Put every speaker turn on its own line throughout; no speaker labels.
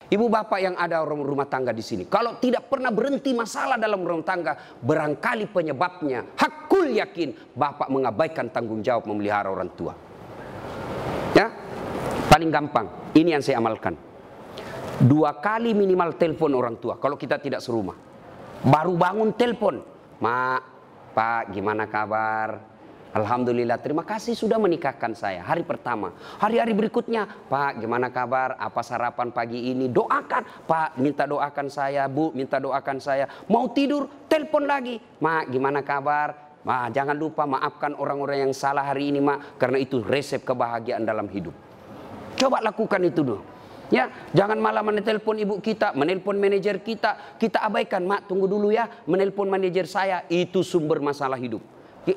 Ibu bapak yang ada rumah tangga di sini, kalau tidak pernah berhenti masalah dalam rumah tangga, barangkali penyebabnya hakul yakin bapak mengabaikan tanggung jawab memelihara orang tua. Ya, paling gampang, ini yang saya amalkan. 2 kali minimal telepon orang tua kalau kita tidak serumah. Baru bangun telepon, "Mak, Pak, gimana kabar? Alhamdulillah, terima kasih sudah menikahkan saya." Hari pertama. Hari-hari berikutnya, "Pak, gimana kabar? Apa sarapan pagi ini?" Doakan. "Pak, minta doakan saya. Bu, minta doakan saya." Mau tidur, telepon lagi. "Mak, gimana kabar? Ma, jangan lupa maafkan orang-orang yang salah hari ini, Mak, karena itu resep kebahagiaan dalam hidup." Coba lakukan itu dulu. Ya, jangan malah menelpon ibu kita, menelpon manajer kita abaikan. "Mak, tunggu dulu ya, menelpon manajer saya." Itu sumber masalah hidup.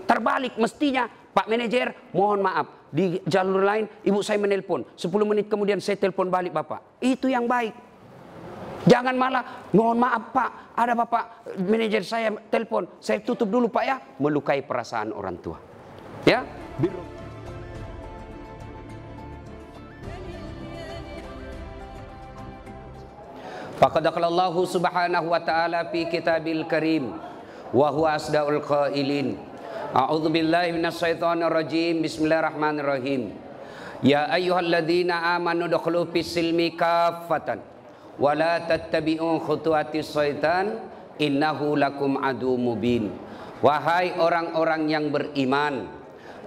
Terbalik mestinya, "Pak manajer, mohon maaf, di jalur lain ibu saya menelpon, 10 menit kemudian saya telepon balik Bapak." Itu yang baik. Jangan malah, "Mohon maaf Pak, ada Bapak manajer saya telepon, saya tutup dulu Pak ya." Melukai perasaan orang tua. Ya, faqad qala Allah subhanahu wa ta'ala fi kitabil karim wa huwa asdaul qailin. A'udzu billahi minasyaitonir rajim. Bismillahirrahmanirrahim. Ya ayyuhalladzina amanu dukhulu fis-silmi kaffatan wa la tattabi'u khutuwatis syaitan innahu lakum adu mubin. Wahai orang-orang yang beriman,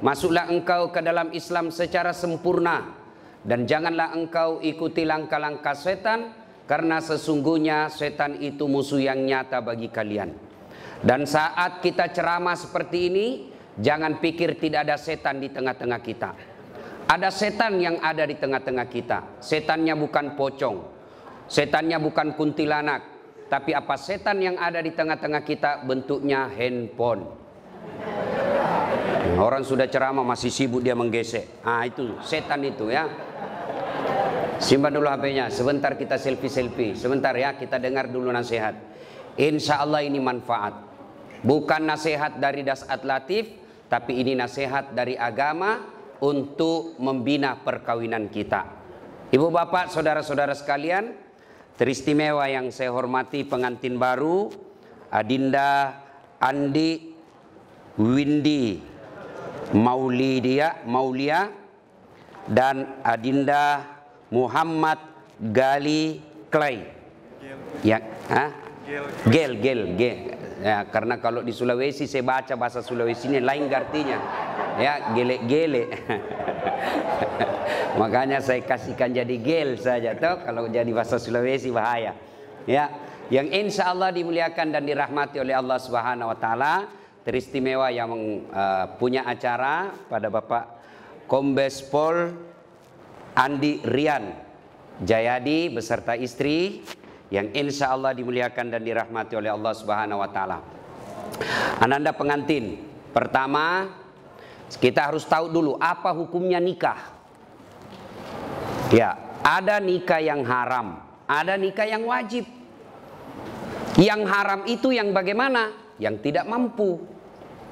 masuklah engkau ke dalam Islam secara sempurna dan janganlah engkau ikuti langkah-langkah setan, karena sesungguhnya setan itu musuh yang nyata bagi kalian. Dan saat kita ceramah seperti ini, jangan pikir tidak ada setan di tengah-tengah kita. Ada setan yang ada di tengah-tengah kita. Setannya bukan pocong, setannya bukan kuntilanak, tapi apa setan yang ada di tengah-tengah kita? Bentuknya handphone. Orang sudah ceramah masih sibuk dia menggesek. Itu setan itu ya. Simpan dulu HP-nya, sebentar kita selfie-selfie. Sebentar ya, kita dengar dulu nasihat. Insya Allah ini manfaat. Bukan nasihat dari Dasat Latif, tapi ini nasihat dari agama untuk membina perkawinan kita. Ibu bapak, saudara-saudara sekalian, teristimewa yang saya hormati pengantin baru Adinda Andi Windy Maulia dan Adinda Muhammad Gali Clay. Gel. Ya, karena kalau di Sulawesi saya baca bahasa Sulawesi ini lain artinya. Ya, gele. Makanya saya kasihkan jadi gel saja toh, kalau jadi bahasa Sulawesi bahaya. Ya, yang insya Allah dimuliakan dan dirahmati oleh Allah Subhanahu wa taala, teristimewa yang punya acara pada Bapak Kombes Pol Andi Rian Jayadi beserta istri, yang insya Allah dimuliakan dan dirahmati oleh Allah Subhanahu wa taala. Ananda pengantin, pertama kita harus tahu dulu apa hukumnya nikah. Ya, ada nikah yang haram, ada nikah yang wajib. Yang haram itu yang bagaimana? Yang tidak mampu,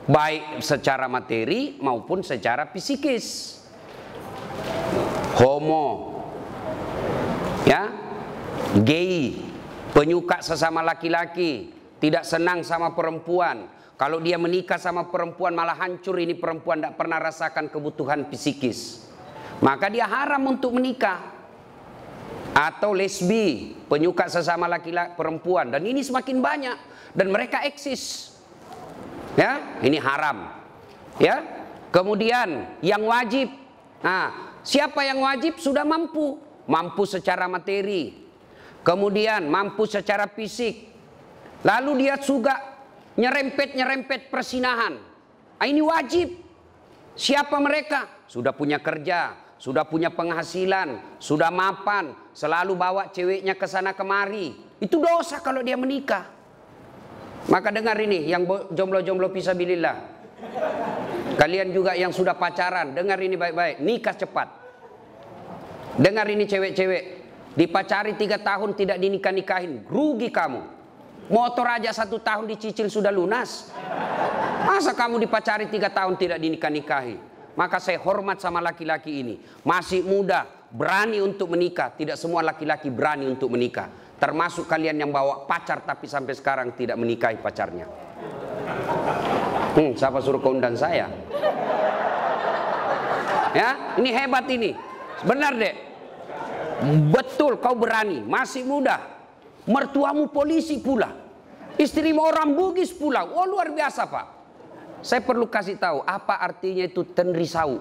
baik secara materi maupun secara psikis. Homo, ya, gay, penyuka sesama laki-laki, tidak senang sama perempuan. Kalau dia menikah sama perempuan malah hancur, ini perempuan tidak pernah rasakan kebutuhan psikis, maka dia haram untuk menikah. Atau lesbi, penyuka sesama laki-laki perempuan, dan ini semakin banyak dan mereka eksis. Ya, ini haram. Ya. Kemudian yang wajib. Nah, siapa yang wajib sudah mampu, mampu secara materi, kemudian mampu secara fisik, lalu dia juga nyerempet persinahan. Ini wajib. Siapa mereka? Sudah punya kerja, sudah punya penghasilan, sudah mapan, selalu bawa ceweknya ke sana kemari. Itu dosa kalau dia menikah. Maka dengar ini, yang jomblo-jomblo fisabilillah, kalian juga yang sudah pacaran, dengar ini baik-baik, nikah cepat. Dengar ini cewek-cewek, dipacari 3 tahun tidak dinikah-nikahin, rugi kamu. Motor aja 1 tahun dicicil sudah lunas, masa kamu dipacari 3 tahun tidak dinikah-nikahi? Maka saya hormat sama laki-laki ini, masih muda, berani untuk menikah. Tidak semua laki-laki berani untuk menikah. Termasuk kalian yang bawa pacar tapi sampai sekarang tidak menikahi pacarnya. Siapa suruh kau undang saya? Ya, ini hebat ini. Benar dek. Betul, kau berani, masih muda. Mertuamu polisi pula. Istrimu orang Bugis pula. Oh, luar biasa, Pak. Saya perlu kasih tahu apa artinya itu tenrisau.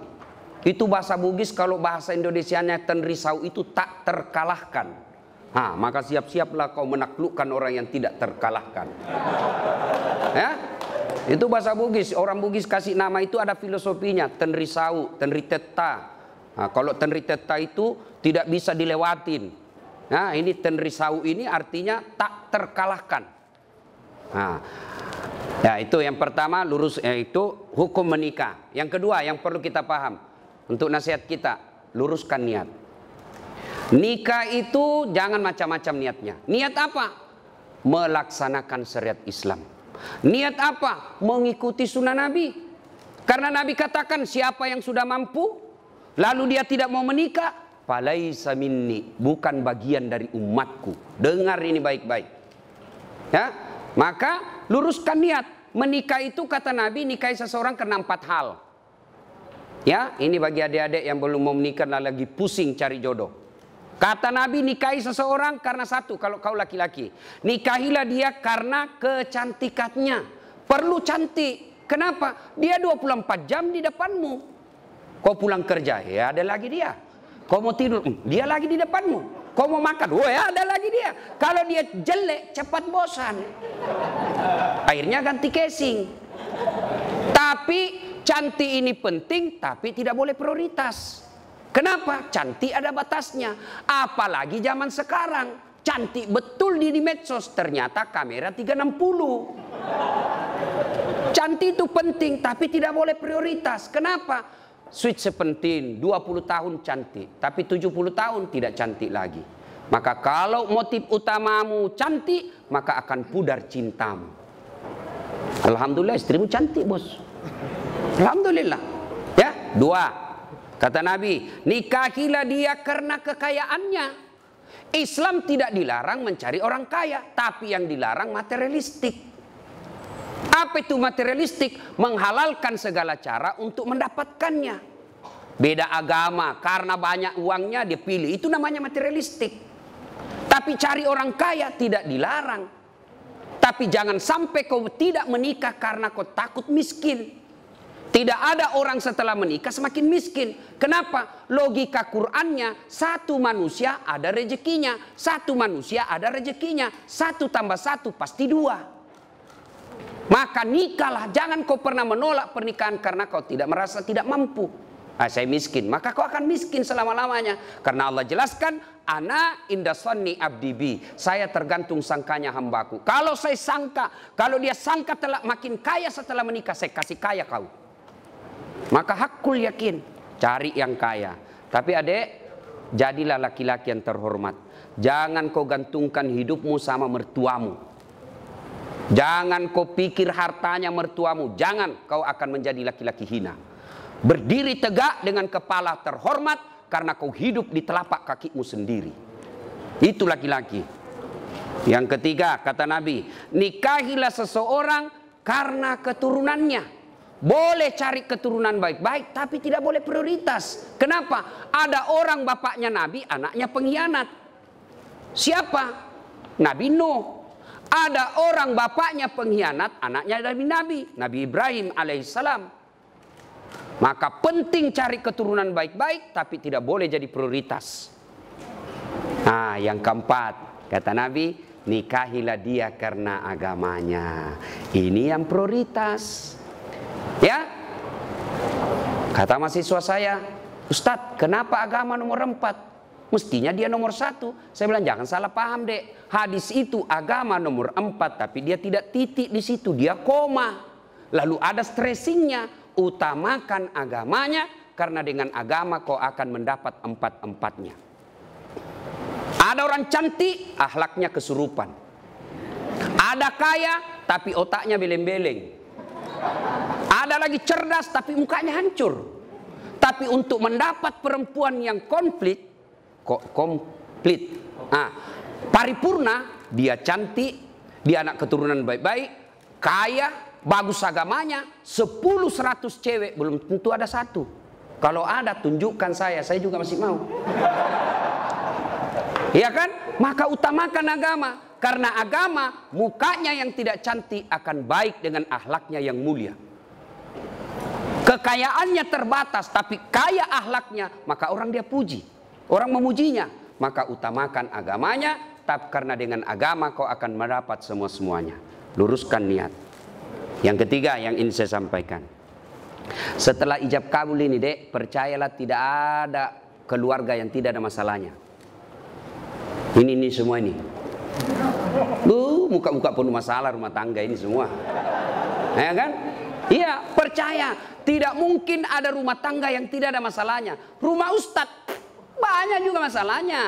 Itu bahasa Bugis, kalau bahasa Indonesianya tenrisau itu tak terkalahkan. Maka siap-siaplah kau menaklukkan orang yang tidak terkalahkan. Ya? Itu bahasa Bugis. Orang Bugis kasih nama itu ada filosofinya. Tenrisau, tenriteta. Kalau tenriteta itu tidak bisa dilewatin. Nah, ini tenrisau ini artinya tak terkalahkan. Ya, itu yang pertama, lurus itu hukum menikah. Yang kedua yang perlu kita paham untuk nasihat kita, luruskan niat. Nikah itu jangan macam-macam niatnya. Niat apa? Melaksanakan syariat Islam. Niat apa? Mengikuti sunnah Nabi. Karena Nabi katakan siapa yang sudah mampu lalu dia tidak mau menikah, falaisa minni, bukan bagian dari umatku. Dengar ini baik-baik. Ya, maka luruskan niat. Menikah itu kata Nabi, nikahi seseorang karena 4 hal. Ya, ini bagi adik-adik yang belum mau menikah lagi pusing cari jodoh. Kata Nabi, nikahi seseorang karena 1, kalau kau laki-laki. Nikahilah dia karena kecantikannya. Perlu cantik. Kenapa? Dia 24 jam di depanmu. Kau pulang kerja, ya ada lagi dia. Kau mau tidur, dia lagi di depanmu. Kau mau makan, ya ada lagi dia. Kalau dia jelek, cepat bosan. Akhirnya ganti casing. Tapi cantik ini penting, tapi tidak boleh prioritas. Kenapa? Cantik ada batasnya. Apalagi zaman sekarang. Cantik betul di medsos, ternyata kamera 360. Cantik itu penting, tapi tidak boleh prioritas. Kenapa? Sweet sepenting, 20 tahun cantik, tapi 70 tahun tidak cantik lagi. Maka kalau motif utamamu cantik, maka akan pudar cintamu. Alhamdulillah istrimu cantik, bos. Alhamdulillah. Ya, 2. Kata Nabi, nikahilah dia karena kekayaannya. Islam tidak dilarang mencari orang kaya, tapi yang dilarang materialistik. Apa itu materialistik? Menghalalkan segala cara untuk mendapatkannya. Beda agama, karena banyak uangnya dia pilih. Itu namanya materialistik. Tapi cari orang kaya tidak dilarang. Tapi jangan sampai kau tidak menikah karena kau takut miskin. Tidak ada orang setelah menikah semakin miskin. Kenapa? Logika Qur'annya, satu manusia ada rezekinya. Satu manusia ada rezekinya. 1 tambah 1 pasti 2. Maka nikahlah, jangan kau pernah menolak pernikahan karena kau tidak merasa tidak mampu. Saya miskin, maka kau akan miskin selama-lamanya. Karena Allah jelaskan, ana inda sanni abdi bi. Saya tergantung sangkanya hambaku. Kalau saya sangka, kalau dia sangka telah makin kaya setelah menikah, saya kasih kaya kau. Maka hakul yakin, cari yang kaya. Tapi adek, jadilah laki-laki yang terhormat. Jangan kau gantungkan hidupmu sama mertuamu. Jangan kau pikir hartanya mertuamu. Jangan, kau akan menjadi laki-laki hina. Berdiri tegak dengan kepala terhormat karena kau hidup di telapak kakimu sendiri. Itu laki-laki. Yang ketiga, kata Nabi, nikahilah seseorang karena keturunannya. Boleh cari keturunan baik-baik, tapi tidak boleh prioritas. Kenapa? Ada orang bapaknya Nabi, anaknya pengkhianat. Siapa? Nabi Nuh. Ada orang bapaknya pengkhianat, anaknya dari Nabi Ibrahim alaihissalam. Maka penting cari keturunan baik-baik, tapi tidak boleh jadi prioritas. Yang keempat, kata Nabi, nikahilah dia karena agamanya. Ini yang prioritas. Ya, kata mahasiswa saya, Ustadz, kenapa agama nomor 4? Mestinya dia nomor 1. Saya bilang jangan salah paham dek. Hadis itu agama nomor 4, tapi dia tidak titik di situ, dia koma. Lalu ada stressingnya. Utamakan agamanya, karena dengan agama kau akan mendapat 4-4-nya. Ada orang cantik, akhlaknya kesurupan. Ada kaya, tapi otaknya beleng-beleng. Ada lagi cerdas, tapi mukanya hancur. Tapi untuk mendapat perempuan yang konflik, komplit. Paripurna, dia cantik, dia anak keturunan baik-baik, kaya, bagus agamanya, 10-100 cewek, belum tentu ada satu. Kalau ada, tunjukkan saya juga masih mau. Ya kan? Maka utamakan agama. Karena agama, mukanya yang tidak cantik akan baik dengan akhlaknya yang mulia. Kekayaannya terbatas, tapi kaya akhlaknya, maka orang dia puji. Orang memujinya. Maka utamakan agamanya, tapi karena dengan agama kau akan mendapat semua-semuanya. Luruskan niat. Yang ketiga yang ingin saya sampaikan. Setelah ijab kabul ini, Dek, percayalah tidak ada keluarga yang tidak ada masalahnya. Ini semua ini. Muka-muka penuh masalah rumah tangga ini semua. Ya kan? Iya, percaya. Tidak mungkin ada rumah tangga yang tidak ada masalahnya. Rumah ustadz banyak juga masalahnya.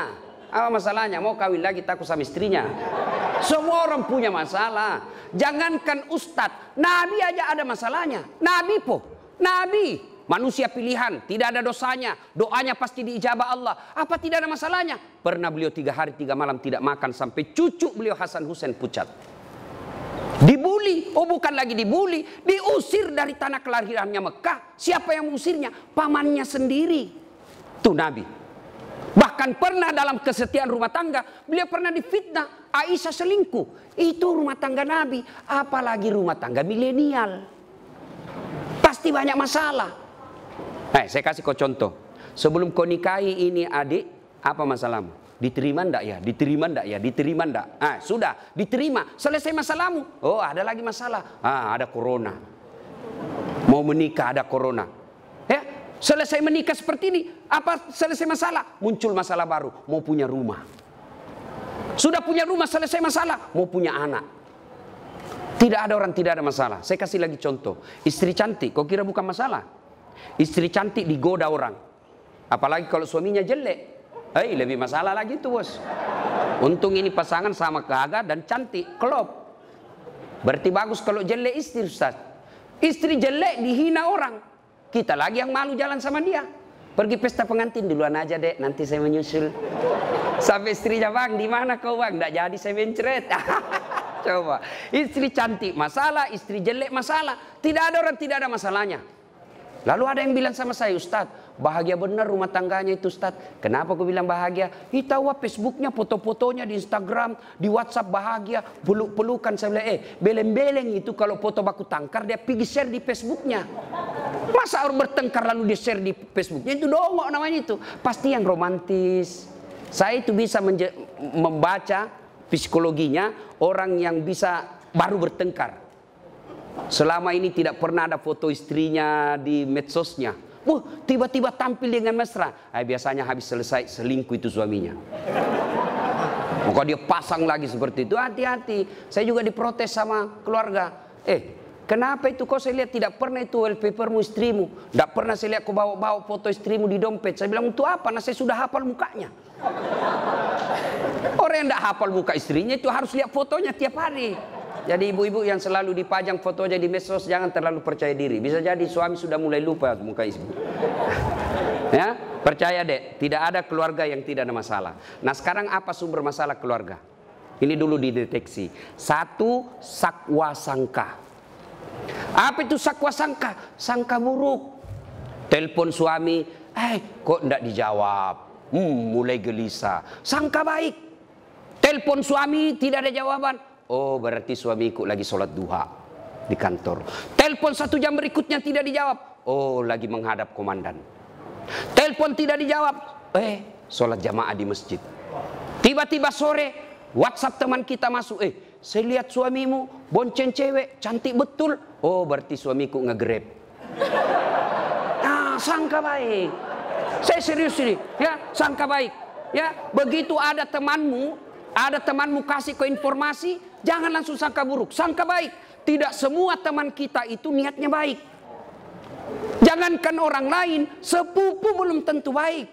Apa masalahnya? Mau kawin lagi takut sama istrinya. Semua orang punya masalah. Jangankan ustadz, Nabi aja ada masalahnya. Nabi, manusia pilihan, tidak ada dosanya. Doanya pasti diijabah Allah. Apa tidak ada masalahnya? Pernah beliau 3 hari 3 malam tidak makan sampai cucu beliau Hasan Husain pucat. Dibuli, bukan lagi dibuli, diusir dari tanah kelahirannya Mekah. Siapa yang mengusirnya? Pamannya sendiri. Tuh Nabi. Bahkan pernah dalam kesetiaan rumah tangga, beliau pernah difitnah, Aisyah selingkuh. Itu rumah tangga Nabi, apalagi rumah tangga milenial. Pasti banyak masalah. Saya kasih kau contoh. Sebelum kau nikahi ini adik, apa masalahmu? Diterima ndak ya? Diterima ndak ya? Diterima ndak? Sudah, diterima. Selesai masalahmu. Oh, ada lagi masalah. Ada corona. Mau menikah ada corona. Ya, selesai menikah seperti ini, apa selesai masalah? Muncul masalah baru, mau punya rumah. Sudah punya rumah, selesai masalah, mau punya anak. Tidak ada orang tidak ada masalah. Saya kasih lagi contoh. Istri cantik, kau kira bukan masalah? Istri cantik digoda orang. Apalagi kalau suaminya jelek. Lebih masalah lagi tuh, bos. Untung ini pasangan sama gagah dan cantik, klop. Berarti bagus kalau jelek istri, Ustaz. Istri jelek dihina orang. Kita lagi yang malu jalan sama dia. Pergi pesta pengantin duluan aja, Dek, nanti saya menyusul. Sampai istrinya, Bang, di mana kau, Bang? Nggak jadi saya mencret. Coba. Istri cantik masalah, istri jelek masalah. Tidak ada orang tidak ada masalahnya. Lalu ada yang bilang sama saya, Ustaz, bahagia benar rumah tangganya itu, Ustaz. Kenapa aku bilang bahagia? Tahu Facebooknya, foto-fotonya di Instagram, di WhatsApp bahagia, peluk-pelukan. Saya bilang, beleng-beleng itu kalau foto baku tangkar dia pergi share di Facebooknya. Masa orang bertengkar lalu dia share di Facebooknya? Itu dongok namanya itu. Pasti yang romantis. Saya itu bisa membaca psikologinya orang yang bisa baru bertengkar. Selama ini tidak pernah ada foto istrinya di medsosnya. Tiba-tiba tampil dengan mesra. Biasanya habis selesai selingkuh itu suaminya. Maka dia pasang lagi seperti itu. Hati-hati. Saya juga diprotes sama keluarga. Kenapa itu kau saya lihat tidak pernah itu wallpapermu istrimu. Tidak pernah saya lihat kau bawa foto istrimu di dompet. Saya bilang untuk apa? Nah saya sudah hafal mukanya. Orang yang tidak hafal muka istrinya itu harus lihat fotonya tiap hari. Jadi ibu-ibu yang selalu dipajang fotonya di medsos jangan terlalu percaya diri. Bisa jadi suami sudah mulai lupa muka istri. Ya, percaya deh, tidak ada keluarga yang tidak ada masalah. Nah sekarang apa sumber masalah keluarga? Ini dulu dideteksi. 1, sakwa sangka. Apa itu sakwa sangka? Sangka buruk. Telepon suami, kok enggak dijawab? Mulai gelisah. Sangka baik. Telepon suami tidak ada jawaban. Oh berarti suamiku lagi sholat duha di kantor. Telepon 1 jam berikutnya tidak dijawab. Oh lagi menghadap komandan. Telepon tidak dijawab. Sholat jamaah di masjid. Tiba-tiba sore WhatsApp teman kita masuk. Saya lihat suamimu bonceng cewek cantik betul. Oh berarti suamiku nge-grab. Sangka baik. Saya serius ini. Ya sangka baik. Ya begitu ada temanmu kasih ke informasi, jangan langsung sangka buruk, sangka baik. Tidak semua teman kita itu niatnya baik. Jangankan orang lain, sepupu belum tentu baik.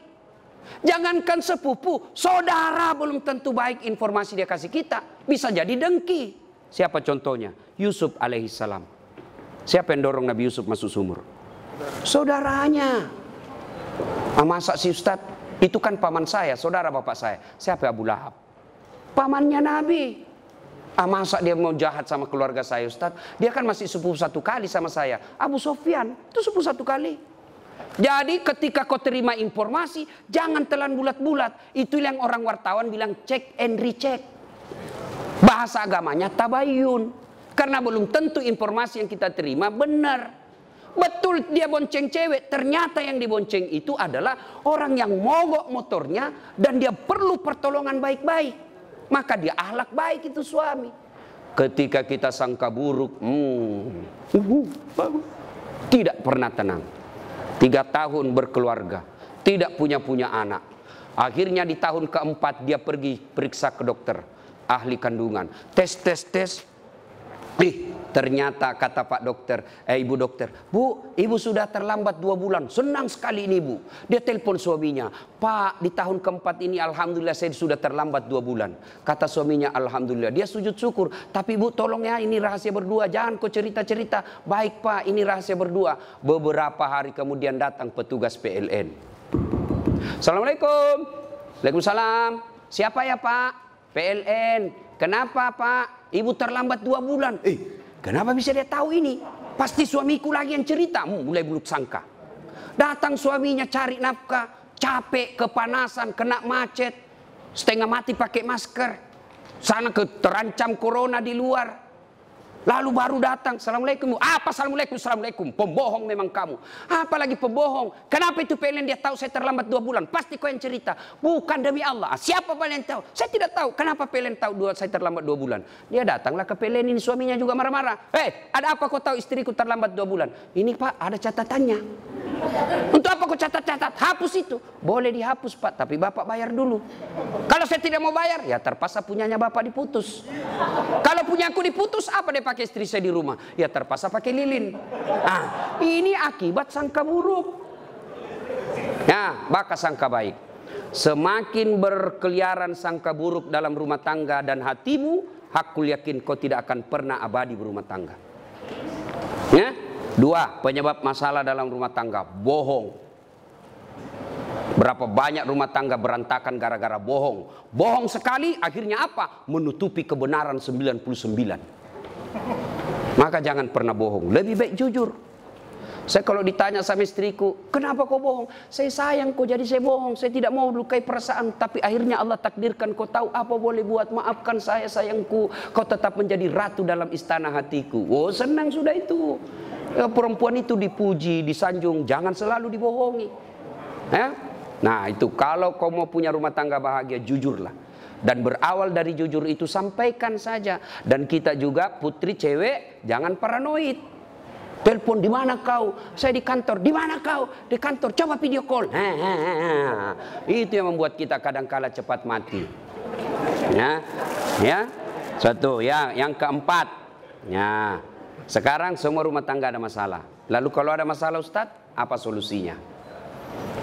Jangankan sepupu, saudara belum tentu baik informasi dia kasih kita. Bisa jadi dengki. Siapa contohnya? Yusuf alaihissalam. Siapa yang dorong Nabi Yusuf masuk sumur? Saudaranya. Masa si Ustaz Itu kan paman saya, saudara bapak saya. Siapa Abu Lahab? Pamannya Nabi. Masa dia mau jahat sama keluarga saya, Ustaz? Dia kan masih sepupu satu kali sama saya. Abu Sofyan itu sepupu satu kali. Jadi ketika kau terima informasi, jangan telan bulat-bulat. Itu yang orang wartawan bilang check and recheck. Bahasa agamanya tabayun. Karena belum tentu informasi yang kita terima benar. Betul dia bonceng cewek, ternyata yang dibonceng itu adalah orang yang mogok motornya dan dia perlu pertolongan baik-baik. Maka dia akhlak baik itu suami. Ketika kita sangka buruk, tidak pernah tenang. 3 tahun berkeluarga, tidak punya anak. Akhirnya di tahun keempat dia pergi periksa ke dokter, ahli kandungan. Tes. Ternyata kata Pak Dokter, Ibu dokter, Bu, Ibu sudah terlambat 2 bulan. Senang sekali ini Bu. Dia telepon suaminya, Pak, di tahun keempat ini alhamdulillah saya sudah terlambat 2 bulan. Kata suaminya, alhamdulillah. Dia sujud syukur. Tapi Bu, tolong ya, ini rahasia berdua. Jangan kau cerita-cerita. Baik Pak, ini rahasia berdua. Beberapa hari kemudian datang petugas PLN. Assalamualaikum. Waalaikumsalam. Siapa ya Pak? PLN. Kenapa Pak? Ibu terlambat 2 bulan. Kenapa bisa dia tahu ini? Pasti suamiku lagi yang cerita. Mulai buruk sangka. Datang suaminya cari nafkah. Capek, kepanasan, kena macet. Setengah mati pakai masker. Sana terancam corona di luar. Lalu baru datang. Assalamualaikum. Apa assalamualaikum? Assalamualaikum. Pembohong memang kamu. Apalagi pembohong. Kenapa itu PLN dia tahu saya terlambat 2 bulan? Pasti kau yang cerita. Bukan demi Allah. Siapa PLN tahu? Saya tidak tahu. Kenapa PLN tahu saya terlambat 2 bulan? Dia datanglah ke PLN ini. Suaminya juga marah-marah. Ada apa kau tahu istriku terlambat 2 bulan? Ini Pak, ada catatannya. Untuk apa kau catat-catat? Hapus itu. Boleh dihapus Pak, tapi Bapak bayar dulu. Kalau saya tidak mau bayar, ya terpaksa punyanya Bapak diputus. Kalau punya aku diputus, apa dia pakai istri saya di rumah? Ya terpaksa pakai lilin. Ini akibat sangka buruk. Ya, maka sangka baik. Semakin berkeliaran sangka buruk dalam rumah tangga dan hatimu, hakul yakin kau tidak akan pernah abadi berumah tangga. Ya? 2, penyebab masalah dalam rumah tangga, bohong. Berapa banyak rumah tangga berantakan gara-gara bohong. Bohong sekali, akhirnya apa? Menutupi kebenaran 99. Maka jangan pernah bohong. Lebih baik jujur. Saya kalau ditanya sama istriku, kenapa kau bohong? Saya sayang kau jadi saya bohong. Saya tidak mau lukai perasaan. Tapi akhirnya Allah takdirkan kau tahu apa boleh buat. Maafkan saya sayangku. Kau tetap menjadi ratu dalam istana hatiku. Oh senang sudah itu. Ya, perempuan itu dipuji, disanjung. Jangan selalu dibohongi. Ya? Nah itu kalau kau mau punya rumah tangga bahagia, jujurlah. Dan berawal dari jujur itu sampaikan saja. Dan kita juga putri cewek jangan paranoid. Telepon, di mana kau? Saya di kantor. Di mana kau? Di kantor. Coba video call. Itu yang membuat kita kadang-kala cepat mati. Ya. Satu. Ya. Yang keempat. Ya. Sekarang semua rumah tangga ada masalah. Lalu kalau ada masalah Ustadz, apa solusinya?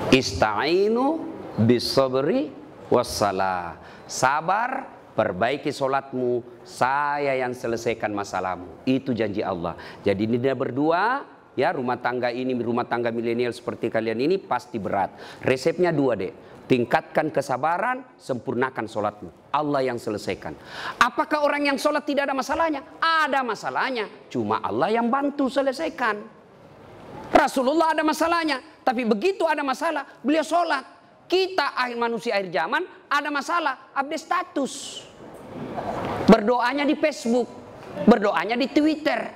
Ista'inu bisabri wassalah. Sabar, perbaiki solatmu, saya yang selesaikan masalahmu. Itu janji Allah. Jadi ini dia berdua, ya rumah tangga ini, rumah tangga milenial seperti kalian ini pasti berat. Resepnya 2 deh. Tingkatkan kesabaran, sempurnakan solatmu. Allah yang selesaikan. Apakah orang yang solat tidak ada masalahnya? Ada masalahnya. Cuma Allah yang bantu selesaikan. Rasulullah ada masalahnya. Tapi begitu ada masalah, beliau solat. Kita manusia akhir zaman ada masalah, update status. Berdoanya di Facebook. Berdoanya di Twitter.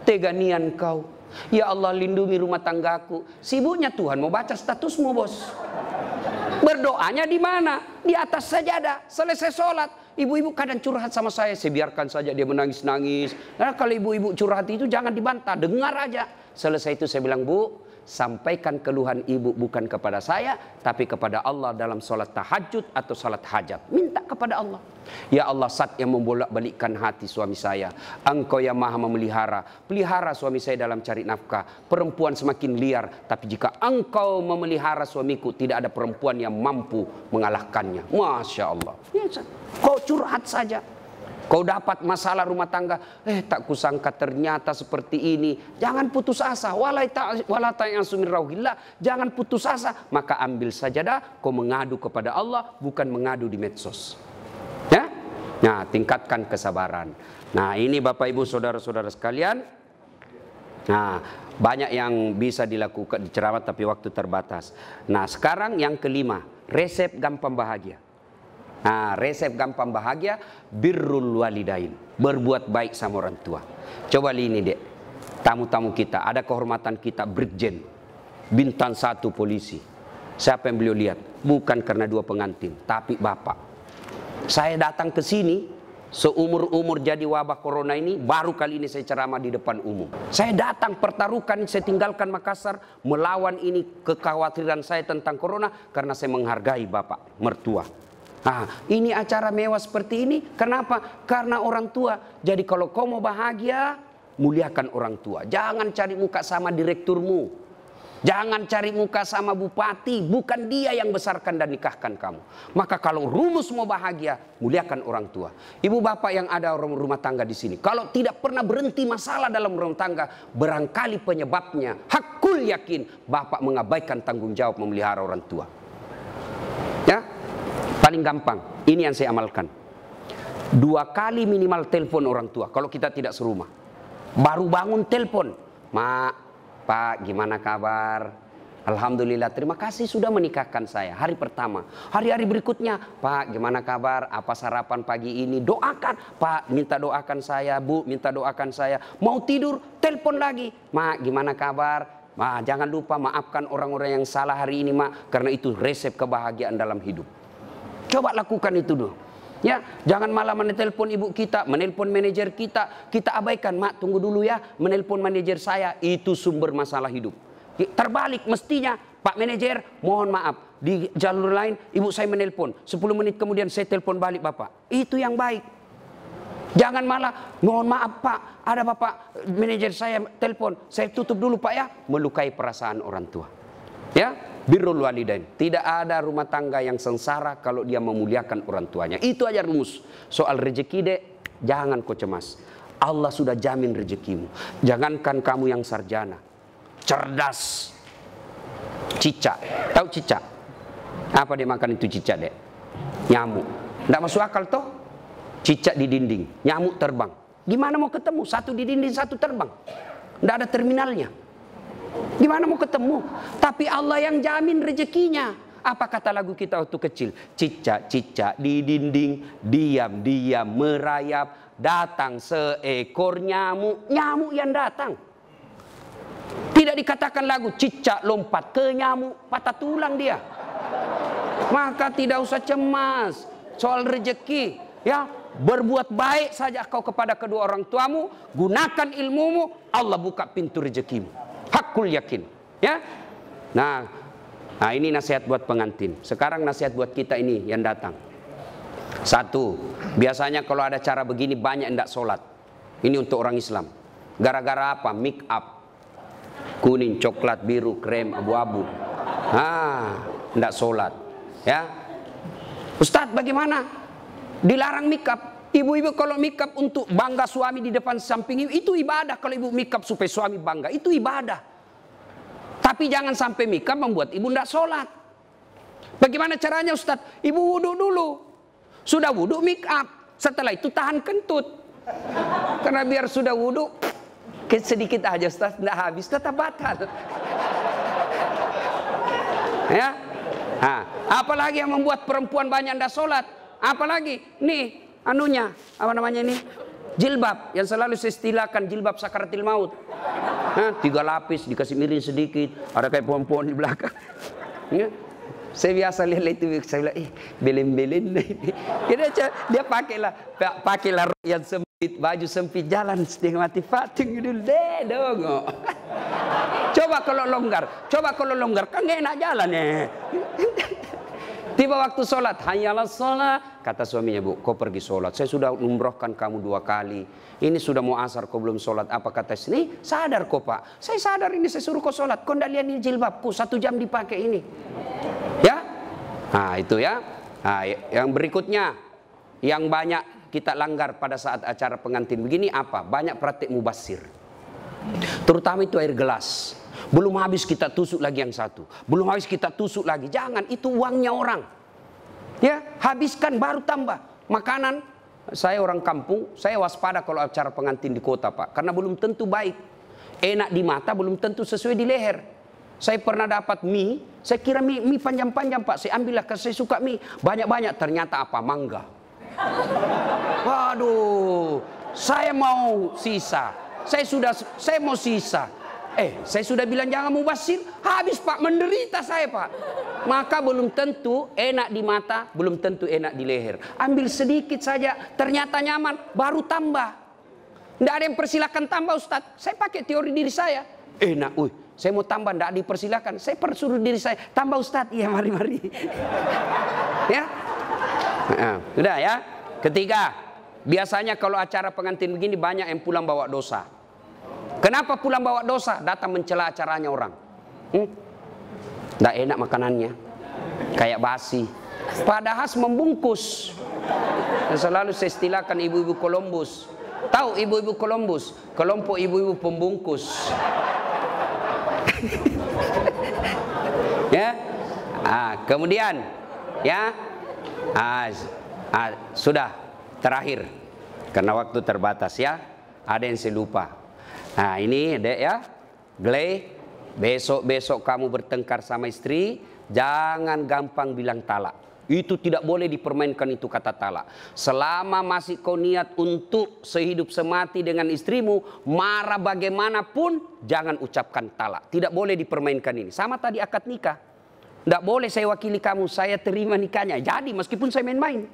Teganian kau. Ya Allah lindungi rumah tanggaku. Sibuknya Tuhan mau baca statusmu bos. Berdoanya di mana? Di atas sajadah. Selesai sholat. Ibu-ibu kadang curhat sama saya biarkan saja dia menangis-nangis. Nah, kalau ibu-ibu curhat itu jangan dibantah. Dengar aja. Selesai itu saya bilang, Bu, sampaikan keluhan ibu bukan kepada saya, tapi kepada Allah dalam sholat tahajud atau sholat hajat. Minta kepada Allah. Ya Allah, Zat yang membolak-balikkan hati suami saya. Engkau yang maha memelihara. Pelihara suami saya dalam cari nafkah. Perempuan semakin liar. Tapi jika engkau memelihara suamiku, tidak ada perempuan yang mampu mengalahkannya. Masya Allah. Ya, kau curhat saja. Kau dapat masalah rumah tangga, tak kusangka ternyata seperti ini. Jangan putus asa. Jangan putus asa. Maka ambil sajadah, kau mengadu kepada Allah, bukan mengadu di medsos. Ya? Nah, tingkatkan kesabaran. Nah, ini Bapak Ibu saudara-saudara sekalian. Nah, banyak yang bisa dilakukan di ceramah tapi waktu terbatas. Nah, sekarang yang kelima, resep gampang bahagia. Nah, resep gampang bahagia, birrul walidain, berbuat baik sama orang tua. Coba ini dek, tamu-tamu kita, ada kehormatan kita Brigjen, bintang 1 polisi. Siapa yang beliau lihat? Bukan karena 2 pengantin, tapi bapak. Saya datang ke sini, seumur-umur jadi wabah corona ini, baru kali ini saya ceramah di depan umum. Saya datang pertaruhkan, saya tinggalkan Makassar, melawan ini kekhawatiran saya tentang corona, karena saya menghargai bapak, mertua. Nah, ini acara mewah seperti ini. Kenapa? Karena orang tua. Jadi kalau kau mau bahagia, muliakan orang tua. Jangan cari muka sama direkturmu. Jangan cari muka sama bupati. Bukan dia yang besarkan dan nikahkan kamu. Maka kalau rumus mau bahagia, muliakan orang tua. Ibu bapak yang ada rumah tangga di sini, kalau tidak pernah berhenti masalah dalam rumah tangga, barangkali penyebabnya, hakul yakin, bapak mengabaikan tanggung jawab memelihara orang tua. Ya? Paling gampang, ini yang saya amalkan. 2 kali minimal telepon orang tua kalau kita tidak serumah. Baru bangun telepon, Mak, Pak, gimana kabar? Alhamdulillah, terima kasih sudah menikahkan saya. Hari pertama. Hari-hari berikutnya, Pak, gimana kabar? Apa sarapan pagi ini? Doakan, Pak, minta doakan saya. Bu, minta doakan saya. Mau tidur, telepon lagi. Mak, gimana kabar? Jangan lupa maafkan orang-orang yang salah hari ini, Mak. Karena itu resep kebahagiaan dalam hidup. Coba lakukan itu dulu. Ya, jangan malah menelpon ibu kita, menelpon manajer kita abaikan. Mak, tunggu dulu ya, menelpon manajer saya, itu sumber masalah hidup. Terbalik mestinya, Pak manajer, mohon maaf, di jalur lain ibu saya menelpon, 10 menit kemudian saya telepon balik Bapak. Itu yang baik. Jangan malah, mohon maaf Pak, ada Bapak manajer saya telepon, saya tutup dulu Pak ya, melukai perasaan orang tua. Ya, birrul walidain. Tidak ada rumah tangga yang sengsara kalau dia memuliakan orang tuanya. Itu aja rumus. Soal rezeki dek, jangan kau cemas. Allah sudah jamin rezekimu. Jangankan kamu yang sarjana, cerdas, cicak. Tahu cicak? Apa dia makan itu cicak dek? Nyamuk. Tidak masuk akal toh? Cicak di dinding, nyamuk terbang. Gimana mau ketemu? Satu di dinding, satu terbang. Tidak ada terminalnya. Gimana mau ketemu? Tapi Allah yang jamin rezekinya. Apa kata lagu kita waktu kecil? Cicak-cicak di dinding, diam-diam merayap, datang seekor nyamuk. Nyamuk yang datang. Tidak dikatakan lagu cicak lompat ke nyamuk, patah tulang dia. Maka tidak usah cemas soal rezeki. Ya, berbuat baik saja kau kepada kedua orang tuamu, gunakan ilmumu, Allah buka pintu rezekimu. Hakul yakin, ya. Nah, ini nasihat buat pengantin. Sekarang nasihat buat kita ini yang datang. 1, biasanya kalau ada cara begini banyak yang tidak sholat. Ini untuk orang Islam. Gara-gara apa? Make up, kuning, coklat, biru, krem, abu-abu. Tidak sholat. Ya, Ustadz bagaimana? Dilarang make up. Ibu-ibu kalau make up untuk bangga suami di depan samping itu ibadah. Kalau ibu make up supaya suami bangga, itu ibadah. Tapi jangan sampai make up membuat ibu tidak sholat. Bagaimana caranya Ustaz? Ibu wudhu dulu. Sudah wudhu make up. Setelah itu tahan kentut. Karena biar sudah wudhu sedikit aja Ustaz, tidak habis, tetap batal. Ya. Apalagi yang membuat perempuan banyak tidak sholat. Apalagi nih anunya, apa namanya ini? Jilbab, yang selalu saya istilahkan jilbab sakaratil maut. 3 lapis, dikasih miring sedikit, ada kayak pohon-pohon di belakang. Ya. Saya biasa lihat itu, saya bilang, belen-belen. Dia pakailah yang sempit, baju sempit, jalan setengah mati fating dulu deh dong. Coba kalau longgar, kan gak enak jalan ya. Tiba waktu sholat, hayyalah sholat. Kata suaminya, Bu, kau pergi sholat. Saya sudah umrohkan kamu 2 kali. Ini sudah mau asar, kau belum sholat. Apa kata sini? Sadar kau Pak. Saya sadar ini, saya suruh kau sholat. Kau tidak lihat ini jilbabku, 1 jam dipakai ini. Ya? Nah itu ya. Nah, yang berikutnya, yang banyak kita langgar pada saat acara pengantin begini apa? Banyak praktik mubazir. Terutama itu air gelas. Belum habis kita tusuk lagi yang satu. Belum habis kita tusuk lagi. Jangan, itu uangnya orang. Ya, habiskan baru tambah. Makanan, saya orang kampung, saya waspada kalau acara pengantin di kota, Pak. Karena belum tentu baik. Enak di mata, belum tentu sesuai di leher. Saya pernah dapat mie, saya kira mie panjang-panjang, Pak. Saya ambillah, karena saya suka mie. Banyak-banyak, ternyata apa? Mangga. Waduh, saya mau sisa. Saya mau sisa. Saya sudah bilang jangan mubazir. Habis, Pak, menderita saya, Pak. Maka belum tentu enak di mata, belum tentu enak di leher. Ambil sedikit saja, ternyata nyaman, baru tambah. Tidak ada yang persilakan tambah, Ustadz. Saya pakai teori diri saya. Enak, saya mau tambah, tidak dipersilakan. Saya persuruh diri saya, tambah, Ustadz. Iya, mari-mari. Ya. Sudah ya. Ketiga, biasanya kalau acara pengantin begini banyak yang pulang bawa dosa. Kenapa pulang bawa dosa? Datang mencela acaranya orang. Tidak enak makanannya, kayak basi. Padahal membungkus. Dan selalu saya istilahkan ibu-ibu Columbus. Tahu ibu-ibu Columbus? Kelompok ibu-ibu pembungkus. Ya. Kemudian, ya. Sudah terakhir, karena waktu terbatas ya. Ada yang saya lupa. Nah ini dek ya, Gley, besok kamu bertengkar sama istri, jangan gampang bilang talak. Itu tidak boleh dipermainkan itu kata talak. Selama masih kau niat untuk sehidup semati dengan istrimu, marah bagaimanapun, jangan ucapkan talak. Tidak boleh dipermainkan ini. Sama tadi akad nikah. Tidak boleh saya wakili kamu, saya terima nikahnya. Jadi meskipun saya main-main.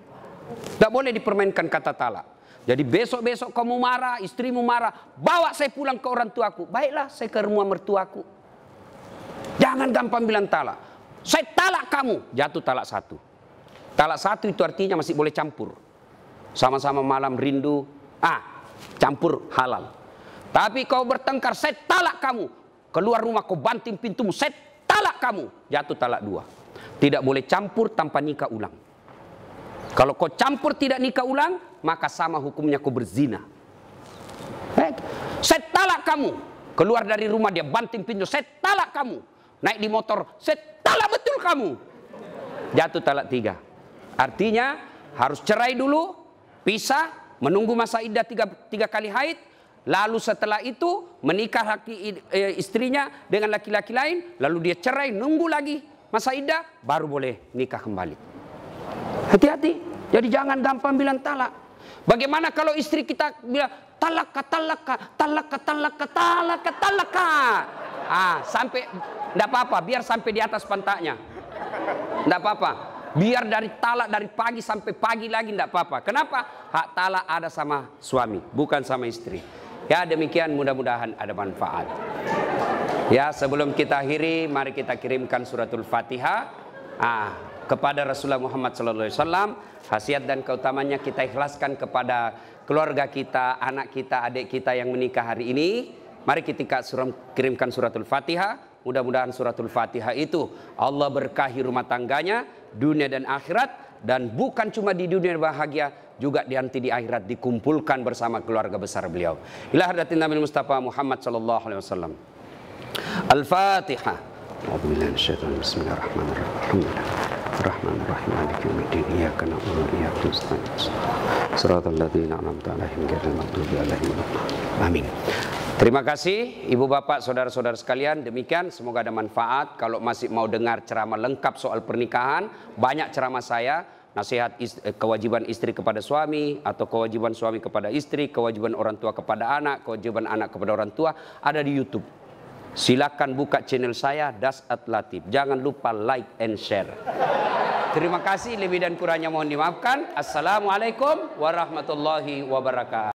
Tidak boleh dipermainkan kata talak. Jadi besok-besok kamu marah, istrimu marah, bawa saya pulang ke orang tuaku. Baiklah, saya ke rumah mertuaku. Jangan gampang bilang talak. Saya talak kamu, jatuh talak satu. Talak satu itu artinya masih boleh campur. Sama-sama malam rindu, campur halal. Tapi kau bertengkar, saya talak kamu. Keluar rumah kau banting pintumu, saya talak kamu. Jatuh talak dua. Tidak boleh campur tanpa nikah ulang. Kalau kau campur tidak nikah ulang, maka sama hukumnya kau berzina. Saya talak kamu. Keluar dari rumah dia banting pintu, saya talak kamu. Naik di motor, saya talak betul kamu. Jatuh talak tiga. Artinya harus cerai dulu, pisah, menunggu masa iddah tiga kali haid. Lalu setelah itu menikah istrinya dengan laki-laki lain. Lalu dia cerai, nunggu lagi masa iddah, baru boleh nikah kembali. Hati-hati, jadi jangan gampang bilang talak. Bagaimana kalau istri kita bilang talaka, sampai tidak apa-apa, biar sampai di atas pantatnya, tidak apa-apa. Biar dari talak dari pagi sampai pagi lagi tidak apa-apa. Kenapa? Hak talak ada sama suami, bukan sama istri. Ya demikian, mudah-mudahan ada manfaat. Ya sebelum kita akhiri, mari kita kirimkan suratul Fatihah kepada Rasulullah Muhammad SAW. Khasiat dan keutamanya kita ikhlaskan kepada keluarga kita, anak kita, adik kita yang menikah hari ini. Mari kita kirimkan suratul Fatihah. Mudah-mudahan suratul Fatihah itu Allah berkahi rumah tangganya, dunia dan akhirat. Dan bukan cuma di dunia bahagia, juga nanti di akhirat dikumpulkan bersama keluarga besar beliau. Ila hadratin Nabi Mustafa Muhammad SAW. Al-Fatihah. Bismillahirrahmanirrahim. Rahmanirrahim. Maliki yaumiddin. Iyyaka na'budu wa iyyaka nasta'in. Shiratal ladzina an'amta 'alaihim ghairil maghdubi 'alaihim waladdallin. Amin. Terima kasih Ibu Bapak, saudara-saudara sekalian. Demikian, semoga ada manfaat. Kalau masih mau dengar ceramah lengkap soal pernikahan, banyak ceramah saya. Nasihat kewajiban istri kepada suami, atau kewajiban suami kepada istri, kewajiban orang tua kepada anak, kewajiban anak kepada orang tua, ada di YouTube. Silakan buka channel saya, Das At Latif. Jangan lupa like and share. Terima kasih, lebih dan kurangnya mohon dimaafkan. Assalamualaikum warahmatullahi wabarakatuh.